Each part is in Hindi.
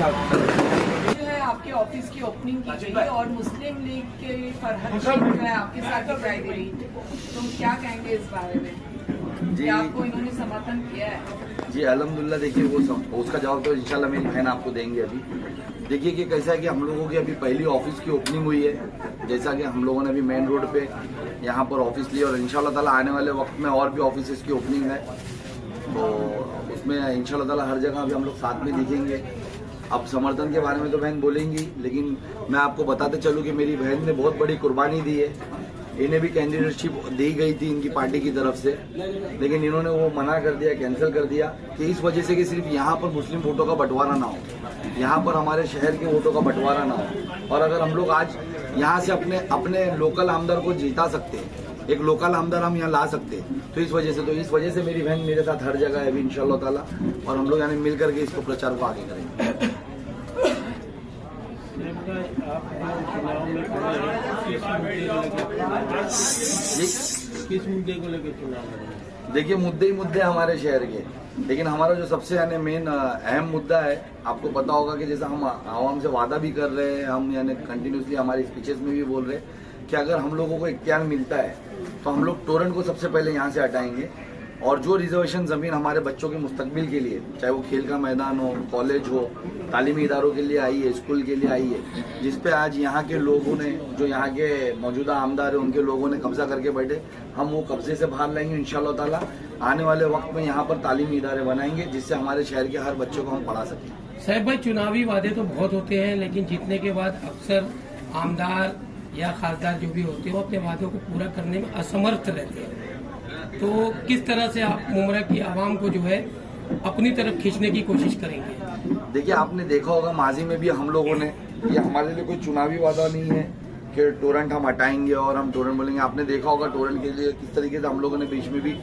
जो है आपके ऑफिस की ओपनिंग की गई और मुस्लिम लीग के फरहत शेख जो है आपके साथ दिखाई दे रही, तो क्या कहेंगे इस बारे में जी? आपको इन्होंने समर्थन किया है? जी अल्हम्दुलिल्लाह, देखिए वो उसका जवाब तो इंशाल्लाह मेरी बहन आपको देंगे। अभी देखिए कि कैसा है कि हम लोगों की अभी पहली ऑफिस की ओपनिंग हुई है, जैसा कि हम लोगों ने अभी मेन रोड पे यहाँ पर ऑफिस लिया और इंशाल्लाह ताला आने वाले वक्त में और भी ऑफिस की ओपनिंग है, तो उसमें इंशाल्लाह ताला हर जगह अभी हम लोग साथ में दिखेंगे। अब समर्थन के बारे में तो बहन बोलेंगी, लेकिन मैं आपको बताते चलूँ कि मेरी बहन ने बहुत बड़ी कुर्बानी दी है। इन्हें भी कैंडिडेटशिप दी गई थी इनकी पार्टी की तरफ से, लेकिन इन्होंने वो मना कर दिया, कैंसिल कर दिया कि इस वजह से कि सिर्फ यहाँ पर मुस्लिम वोटों का बंटवारा ना हो, यहाँ पर हमारे शहर के वोटों का बंटवारा ना हो। और अगर हम लोग आज यहाँ से अपने लोकल आमदार को जीता सकते हैं, एक लोकल आमदार हम यहाँ ला सकते हैं, तो इस वजह से मेरी बहन मेरे साथ हर जगह है अभी इंशाल्लाह ताला, और हम लोग यानी मिल करके इसको प्रचार को आगे करेंगे। किस मुद्दे को लेकर चुनाव? देखिए मुद्दे ही मुद्दे हमारे शहर के, लेकिन हमारा जो सबसे यानी मेन अहम मुद्दा है, आपको पता होगा कि जैसा हम आवाम से वादा भी कर रहे हैं, हम यानी कंटिन्यूसली हमारी स्पीचेस में भी बोल रहे हैं कि अगर हम लोगों को इख्तियार मिलता है तो हम लोग टोरेंट को सबसे पहले यहाँ से हटाएंगे, और जो रिजर्वेशन ज़मीन हमारे बच्चों के मुस्तकबिल के लिए, चाहे वो खेल का मैदान हो, कॉलेज हो, तालीमी इदारों के लिए आई है, स्कूल के लिए आई है, जिस पे आज यहाँ के लोगों ने, जो यहाँ के मौजूदा आमदार है, उनके लोगों ने कब्जा करके बैठे, हम वो कब्जे से बाहर लाएंगे इंशाल्लाह ताला। आने वाले वक्त में यहाँ पर तालीमी इदारे बनाएंगे जिससे हमारे शहर के हर बच्चों को हम पढ़ा सकें। साहब भाई, चुनावी वादे तो बहुत होते हैं, लेकिन जीतने के बाद अक्सर आमदार या खासदार जो भी होते हैं वो अपने वादों को पूरा करने में असमर्थ रहते हैं, तो किस तरह से आप मुमरा की आवाम को जो है अपनी तरफ खींचने की कोशिश करेंगे? देखिए आपने देखा होगा माजी में भी हम लोगों ने, ये हमारे लिए कोई चुनावी वादा नहीं है कि टोरेंट हम हटाएंगे और हम टोरेंट बोलेंगे। आपने देखा होगा टोरेंट के लिए किस तरीके से हम लोगों ने बीच में भी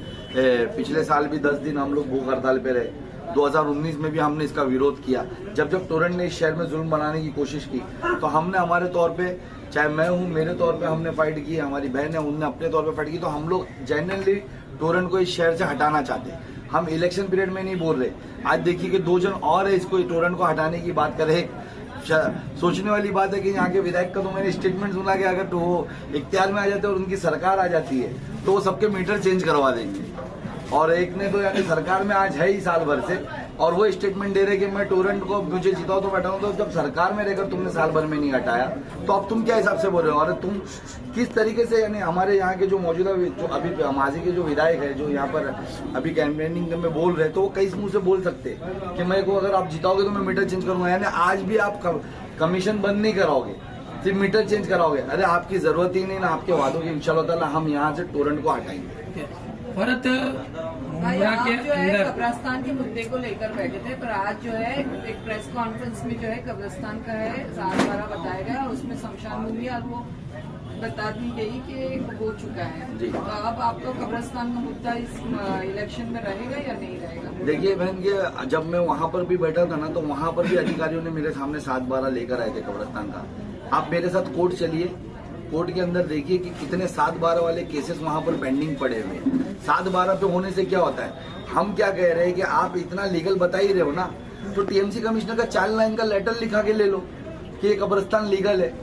पिछले साल भी 10 दिन हम लोग भूख हड़ताल पे रहे। 2019 में भी हमने इसका विरोध किया। जब टोरेंट ने इस शहर में जुल्म बनाने की कोशिश की, तो हमने हमारे तौर पे, चाहे मैं हूँ मेरे तौर पे हमने फाइट की, हमारी बहन है उनने अपने तौर पे फाइट की, तो हम लोग जेन्युइनली टोरेंट को इस शहर से हटाना चाहते हैं। हम इलेक्शन पीरियड में नहीं बोल रहे। आज देखिए कि 2 जन और है इसको टोरेंट को हटाने की बात करे। सोचने वाली बात है कि यहाँ के विधायक का तो मैंने स्टेटमेंट सुना कि अगर तो वो इख्तियार में आ जाते और उनकी सरकार आ जाती है तो वो सबके मीटर चेंज करवा देंगे, और एक ने तो यानी सरकार में आज है ही साल भर से, और वो स्टेटमेंट दे रहे कि मैं टोरेंट को मुझे जिताओ तो हटाऊं। तो जब सरकार में रहकर तुमने साल भर में नहीं हटाया तो अब तुम क्या हिसाब से बोल रहे हो? और तुम किस तरीके से यानी हमारे यहाँ के जो मौजूदा जो अभी माजी के जो विधायक है जो यहाँ पर अभी कैंपेनिंग में बोल रहे, तो वो कई मुंह से बोल सकते कि मैं को अगर आप जिताओगे तो मैं मीटर चेंज करूंगा। यानी आज भी आप कमीशन बंद नहीं कराओगे, सिर्फ मीटर चेंज कराओगे। अरे आपकी जरूरत ही नहीं ना आपके वादों की। इंशाल्लाह ताला हम यहाँ से टोरेंट को हटाएंगे। भरत, भाई आप जो है कब्रिस्तान के मुद्दे को लेकर बैठे थे, पर आज जो है एक प्रेस कॉन्फ्रेंस में जो है कब्रिस्तान का है 7/12 बताया गया, उसमें शमशान भूमि और वो बता दी गई कि हो चुका है। तो अब आपका कब्रिस्तान का मुद्दा इस इलेक्शन में रहेगा या नहीं रहेगा? देखिए बहन, ये जब मैं वहाँ पर भी बैठा था ना, तो वहाँ पर भी अधिकारियों ने मेरे सामने 7/12 लेकर आए थे कब्रिस्तान का। आप मेरे साथ कोर्ट चलिए, कोर्ट के अंदर देखिए कि कितने 7/12 वाले केसेस वहाँ पर पेंडिंग पड़े हुए हैं। 7/12 पे होने से क्या होता है? हम क्या कह रहे हैं कि आप इतना लीगल बता ही रहे हो ना, तो टीएमसी कमिश्नर का चाइल्ड लाइन का लेटर लिखा के ले लो कि ये कब्रिस्तान लीगल है।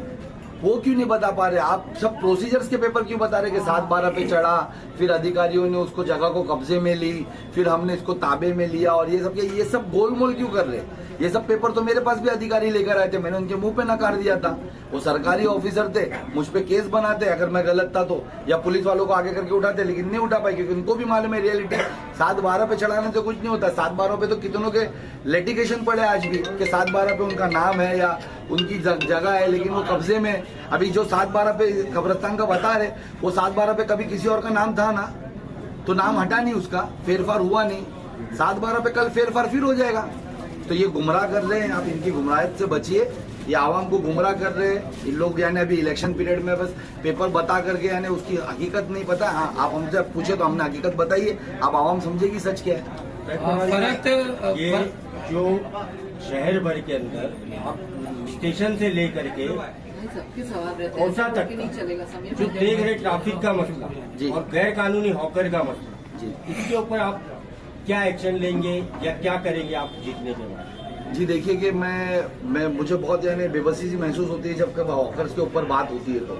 वो क्यों नहीं बता पा रहे? आप सब प्रोसीजर्स के पेपर क्यों बता रहे कि 7/12 पे चढ़ा, फिर अधिकारियों ने उसको जगह को कब्जे में ली, फिर हमने इसको ताबे में लिया, और ये सब गोलमोल क्यों कर रहे? ये सब पेपर तो मेरे पास भी अधिकारी लेकर आए थे, मैंने उनके मुंह पे नकार दिया था। वो सरकारी ऑफिसर थे, मुझ पे केस बनाते अगर मैं गलत था तो, या पुलिस वालों को आगे करके उठाते, लेकिन नहीं उठा पाए क्योंकि उनको भी मालूम है रियलिटी। 7/12 पे चढ़ाने से कुछ नहीं होता। 7/12 पे तो कितनों के लिटिगेशन पड़े आज भी कि 7/12 पे उनका नाम है या उनकी जगह है, लेकिन वो कब्जे में। अभी जो 7/12 पे कब्रिस्तान का बता रहे, वो 7/12 पे कभी किसी और का नाम था ना, तो नाम हटा नहीं, उसका फेरफार हुआ नहीं। 7/12 पे कल फेरफार फिर हो जाएगा। तो ये गुमराह कर रहे हैं, आप इनकी गुमराहत से बचिए। ये आवाम को गुमराह कर रहे हैं इन लोग, यानी अभी इलेक्शन पीरियड में बस पेपर बता करके, यानी उसकी हकीकत नहीं पता। हाँ, आप हमसे पूछे तो हमने हकीकत बताइए, आप आवाम समझेगी सच क्या है। ये जो शहर भर के अंदर स्टेशन से लेकर के औसा तक नहीं चलेगा समय जो देख रहे ट्रैफिक का मसला जी, और गैर कानूनी हॉकर का मसला जी, इसके ऊपर आप क्या एक्शन लेंगे या क्या करेंगे आप जीतने के बाद? जी देखिए कि मुझे बहुत यानी बेबसी सी महसूस होती है जब कब हॉकर्स के ऊपर बात होती है। तो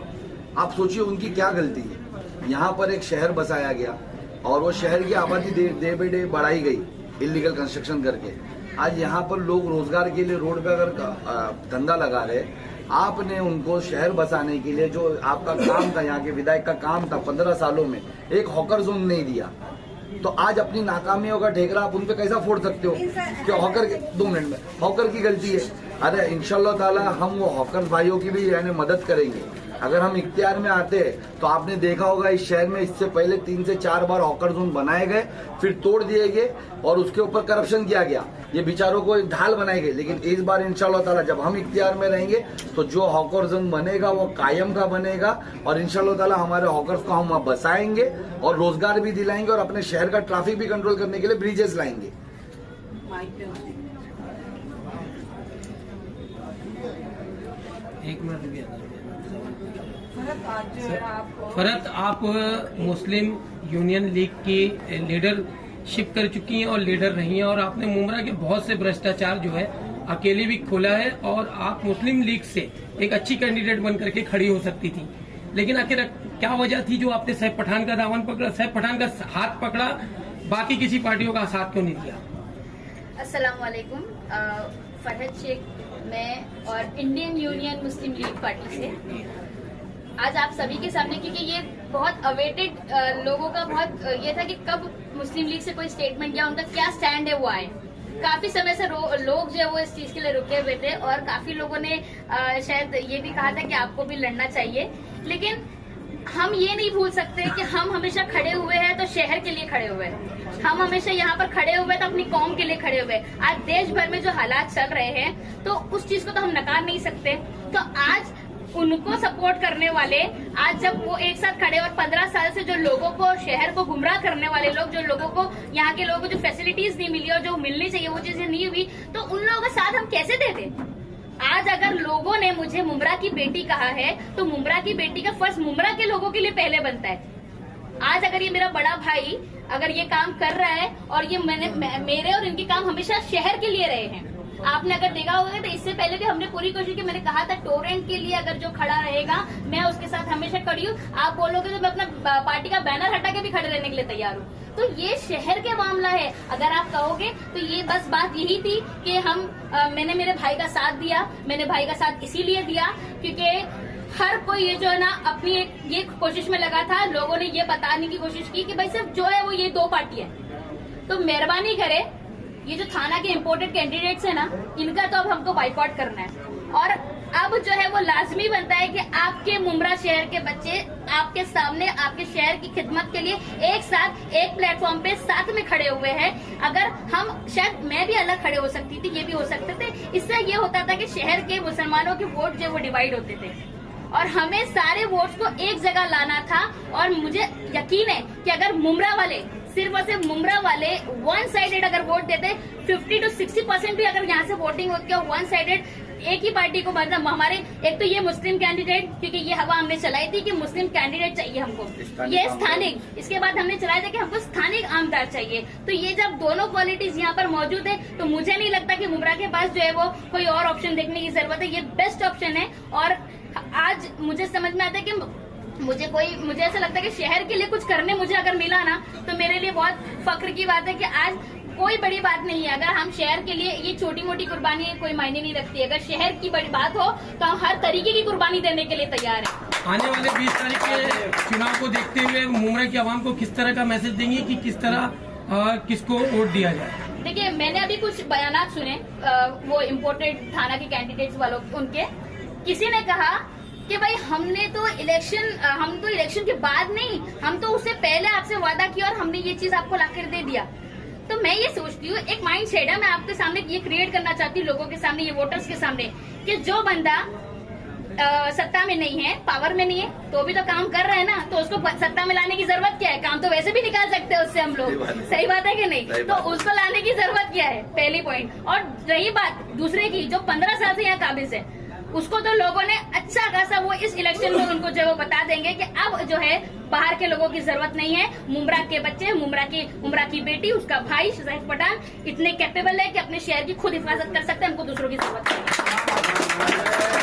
आप सोचिए उनकी क्या गलती है। यहाँ पर एक शहर बसाया गया और वो शहर की आबादी डे बाई डे बढ़ाई गई इलीगल कंस्ट्रक्शन करके। आज यहाँ पर लोग रोजगार के लिए रोड पे अगर धंधा लगा रहे, आपने उनको शहर बसाने के लिए जो आपका काम था, यहाँ के विधायक का काम था 15 सालों में, एक हॉकर जोन नहीं दिया। तो आज अपनी नाकामियों का ठेकरा आप उन पे कैसा फोड़ सकते हो कि हॉकर 2 मिनट में हॉकर की गलती है। अरे इंशाल्लाह ताला हम वो हॉकर भाइयों की भी यानी मदद करेंगे। अगर हम इख्तियार में आते तो आपने देखा होगा इस शहर में इससे पहले 3 से 4 बार हॉकर जोन बनाए गए, फिर तोड़ दिए गए और उसके ऊपर करप्शन किया गया। ये बेचारों को एक ढाल बनाई गई। लेकिन इस बार इंशाल्लाह ताला जब हम इख्तियार में रहेंगे तो जो हॉकर जोन बनेगा वो कायम का बनेगा और इंशाल्लाह ताला हमारे हॉकर्स को हम बसाएंगे और रोजगार भी दिलाएंगे और अपने शहर का ट्रैफिक भी कंट्रोल करने के लिए ब्रिजेस लाएंगे। एक मिनट फरहत, आप मुस्लिम यूनियन लीग की लीडरशिप कर चुकी हैं और लीडर रही हैं और आपने मुमरा के बहुत से भ्रष्टाचार जो है अकेले भी खोला है और आप मुस्लिम लीग से एक अच्छी कैंडिडेट बन करके खड़ी हो सकती थी। लेकिन आखिर क्या वजह थी जो आपने सैफ पठान का दामन पकड़ा, सैफ पठान का हाथ पकड़ा, बाकी किसी पार्टियों का साथ क्यों नहीं दिया? अस्सलाम वालेकुम, फरहत शेख मैं और इंडियन यूनियन मुस्लिम लीग पार्टी से आज आप सभी के सामने, क्योंकि ये बहुत अवेटेड लोगों का बहुत ये था कि कब मुस्लिम लीग से कोई स्टेटमेंट या उनका क्या स्टैंड है वो आए। काफी समय से लोग जो है वो इस चीज के लिए रुके हुए थे और काफी लोगों ने शायद ये भी कहा था कि आपको भी लड़ना चाहिए। लेकिन हम ये नहीं भूल सकते कि हम हमेशा खड़े हुए हैं तो शहर के लिए खड़े हुए हैं, हम हमेशा यहाँ पर खड़े हुए तो अपनी कौम के लिए खड़े हुए। आज देश भर में जो हालात चल रहे हैं तो उस चीज को तो हम नकार नहीं सकते। तो आज उनको सपोर्ट करने वाले, आज जब वो एक साथ खड़े और 15 साल से जो लोगों को शहर को गुमराह करने वाले लोग, जो लोगों को यहाँ के लोगों को जो फैसिलिटीज नहीं मिली और जो मिलनी चाहिए वो चीजें नहीं हुई, तो उन लोगों का साथ हम कैसे दे दें? आज अगर लोगों ने मुझे मुमरा की बेटी कहा है तो मुमरा की बेटी का फर्ज मुमरा के लोगों के लिए पहले बनता है। आज अगर ये मेरा बड़ा भाई अगर ये काम कर रहा है और ये मेरे और इनके काम हमेशा शहर के लिए रहे हैं। आपने अगर देखा होगा तो इससे पहले भी हमने पूरी कोशिश की। मैंने कहा था टोरेंट के लिए अगर जो खड़ा रहेगा मैं उसके साथ हमेशा खड़ी हूँ। आप बोलोगे तो मैं अपना पार्टी का बैनर हटा के भी खड़े रहने के लिए तैयार हूँ। तो ये शहर के मामला है। अगर आप कहोगे तो ये बस बात यही थी कि मैंने मेरे भाई का साथ दिया। मैंने भाई का साथ इसीलिए दिया क्योंकि हर कोई ये जो है ना अपनी एक ये कोशिश में लगा था। लोगों ने ये बताने की कोशिश की कि भाई सिर्फ जो है वो ये 2 पार्टी है। तो मेहरबानी करे, ये जो थाना के इम्पोर्टेड कैंडिडेट्स है ना, इनका तो अब हमको बाइकआउट करना है। और अब जो है वो लाजमी बनता है कि आपके मुमरा शहर के बच्चे आपके सामने आपके शहर की खिदमत के लिए एक साथ एक प्लेटफॉर्म पे साथ में खड़े हुए हैं। अगर हम शायद मैं भी अलग खड़े हो सकती थी, ये भी हो सकते थे। इससे ये होता था कि शहर के मुसलमानों के वोट जो वो डिवाइड होते थे और हमें सारे वोट्स को एक जगह लाना था। और मुझे यकीन है कि अगर मुमरा वाले सिर्फ और सिर्फ मुमरा वाले 1 साइडेड अगर वोट देते, 50 to 60% भी अगर यहाँ से वोटिंग होती है 1 साइडेड एक ही पार्टी को, मतलब हमारे एक तो ये मुस्लिम कैंडिडेट, क्योंकि ये हवा हमने चलाई थी कि मुस्लिम कैंडिडेट चाहिए हमको, ये स्थानिक, इसके बाद हमने चलाया था कि हमको स्थानिक आमदार चाहिए। तो ये जब दोनों क्वालिटीज यहाँ पर मौजूद है तो मुझे नहीं लगता कि मुमरा के पास जो है वो कोई और ऑप्शन देखने की जरूरत है। ये बेस्ट ऑप्शन है। और आज मुझे समझ में आता है कि मुझे ऐसा लगता है कि शहर के लिए कुछ करने मुझे अगर मिला ना तो मेरे लिए बहुत फख्र की बात है कि आज कोई बड़ी बात नहीं है। अगर हम शहर के लिए ये छोटी मोटी कुर्बानी कोई मायने नहीं रखती। अगर शहर की बड़ी बात हो तो हम हर तरीके की कुर्बानी देने के लिए तैयार हैं। आने वाले 20 तारीख के चुनाव को देखते हुए मुमरा की आवाम को किस तरह का मैसेज देंगे कि किस तरह किसको वोट दिया जाए? देखिए, मैंने अभी कुछ बयानात सुने वो इम्पोर्टेड थाना के कैंडिडेट्स वालों उनके, किसी ने कहा कि भाई हम तो इलेक्शन के बाद नहीं, हम तो उससे पहले आपसे वादा किया और हमने ये चीज आपको लाकर दे दिया। तो मैं ये सोचती हूँ, एक माइंड सेट है, मैं आपके सामने ये क्रिएट करना चाहती हूँ, लोगों के सामने, ये वोटर्स के सामने, कि जो बंदा सत्ता में नहीं है, पावर में नहीं है, तो भी तो काम कर रहा है ना, तो उसको सत्ता में लाने की जरूरत क्या है? काम तो वैसे भी निकाल सकते हैं उससे हम लोग। सही बात है कि नहीं? तो उसको लाने की जरूरत क्या है? पहली पॉइंट। और रही बात दूसरे की, जो 15 साल से यहाँ काबिज है, उसको तो लोगों ने अच्छा खासा वो इस इलेक्शन में उनको जो है वो बता देंगे कि अब जो है बाहर के लोगों की जरूरत नहीं है। मुमरा के बच्चे, मुमरा की बेटी, उसका भाई सैफ पठान इतने कैपेबल है कि अपने शहर की खुद हिफाजत कर सकते हैं, हमको दूसरों की जरूरत नहीं है।